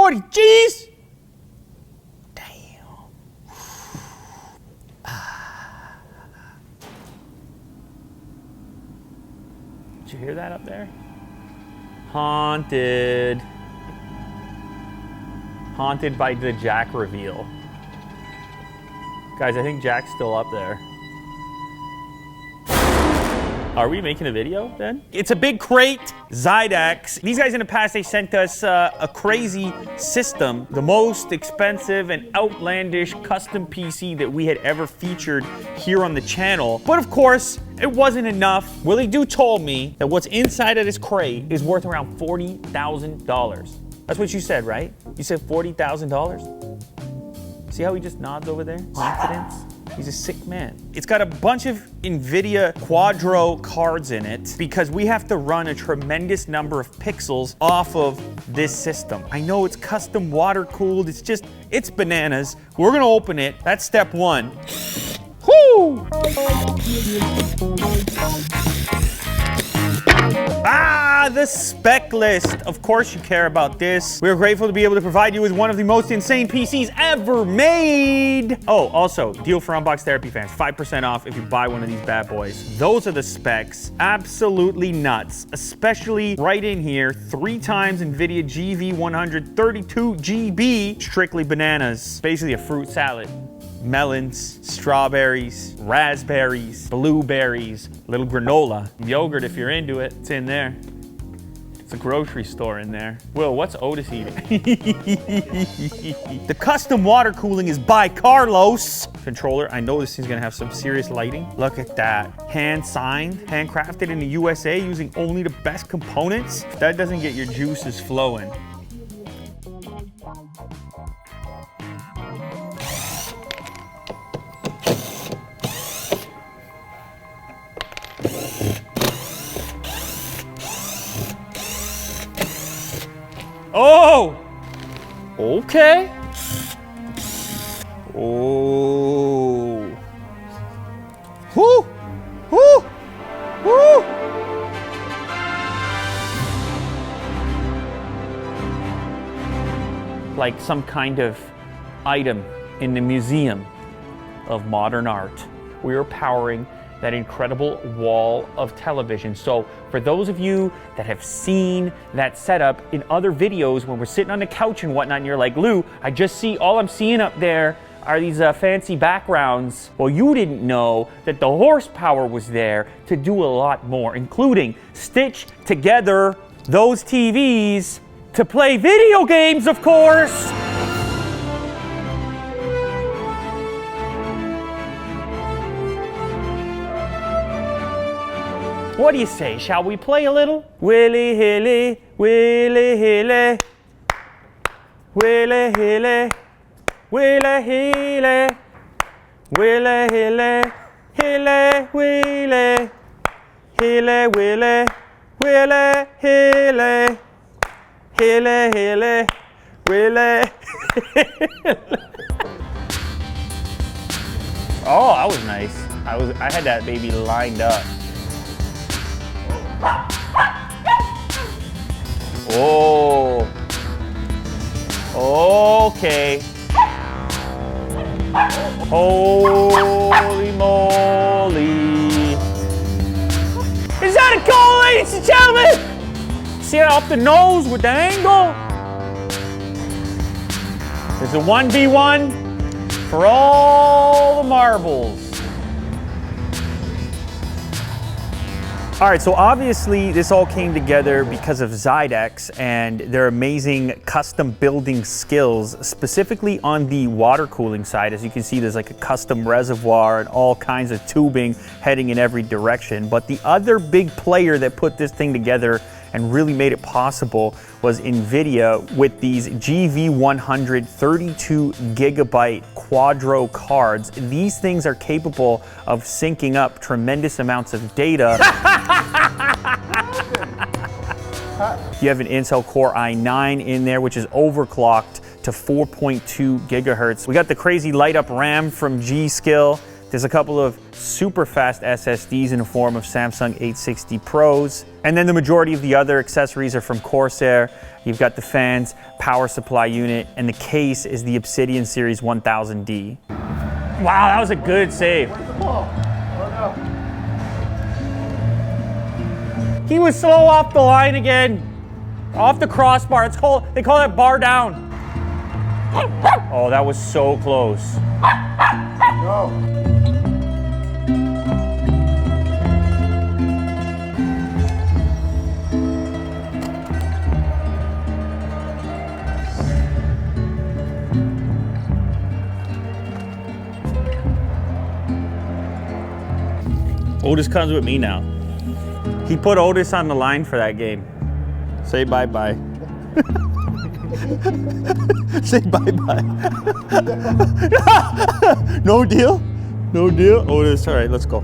40 G's. Damn. Did you hear that up there? Haunted. Haunted by the Jack reveal. Guys, I think Jack's still up there. Are we making a video then? It's a big crate, Xidex. These guys in the past, they sent us a crazy system, the most expensive and outlandish custom PC that we had ever featured here on the channel. But of course, it wasn't enough. Willie Doo told me that what's inside of this crate is worth around $40,000. That's what you said, right? You said $40,000? See how he just nods over there? Coincidence? He's a sick man. It's got a bunch of NVIDIA Quadro cards in it because we have to run a tremendous number of pixels off of this system. I know it's custom water cooled. It's bananas. We're gonna open it. That's step one. Whoo! The spec list. Of course you care about this. We're grateful to be able to provide you with one of the most insane PCs ever made. Oh, also, deal for Unbox Therapy fans. 5% off if you buy one of these bad boys. Those are the specs. Absolutely nuts. Especially right in here, 3 times NVIDIA GV100 32GB. Strictly bananas. Basically a fruit salad. Melons, strawberries, raspberries, blueberries, little granola, yogurt if you're into it. It's in there. It's a grocery store in there. Will, what's Otis eating? The custom water cooling is by Carlos. Controller, I know this thing's gonna have some serious lighting. Look at that. Hand signed, handcrafted in the USA using only the best components. If that doesn't get your juices flowing. Oh! Okay. Oh. Whoo! Whoo! Whoo! Like some kind of item in the Museum of Modern Art. We are powering that incredible wall of television. So for those of you that have seen that setup in other videos when we're sitting on the couch and whatnot, and you're like, Lou, all I'm seeing up there are these fancy backgrounds. Well, you didn't know that the horsepower was there to do a lot more, including stitch together those TVs to play video games, of course. What do you say? Shall we play a little? Willy hilly, willy hilly, willy hilly, willy hilly, willy hilly, hilly willy, hilly willy, willy hilly, hilly hilly, willy. Oh, that was nice. I had that baby lined up. Oh, okay. Holy moly. Is that a goal, ladies and gentlemen? See it off the nose with the angle? There's a 1v1 for all the marbles. All right, so obviously this all came together because of Xidex and their amazing custom building skills, specifically on the water cooling side. As you can see, there's like a custom reservoir and all kinds of tubing heading in every direction. But the other big player that put this thing together and really made it possible was NVIDIA with these GV100 32GB Quadro cards. These things are capable of syncing up tremendous amounts of data. You have an Intel Core i9 in there, which is overclocked to 4.2 gigahertz. We got the crazy light up RAM from G-Skill. There's a couple of super fast SSDs in the form of Samsung 860 Pros. And then the majority of the other accessories are from Corsair. You've got the fans, power supply unit, and the case is the Obsidian Series 1000D. Wow, that was a good save. He was slow off the line again. Off the crossbar. It's called, they call it bar down. Oh, that was so close. No. Otis comes with me now. He put Otis on the line for that game. Say bye-bye. Say bye-bye. No deal? No deal? Otis, all right, let's go.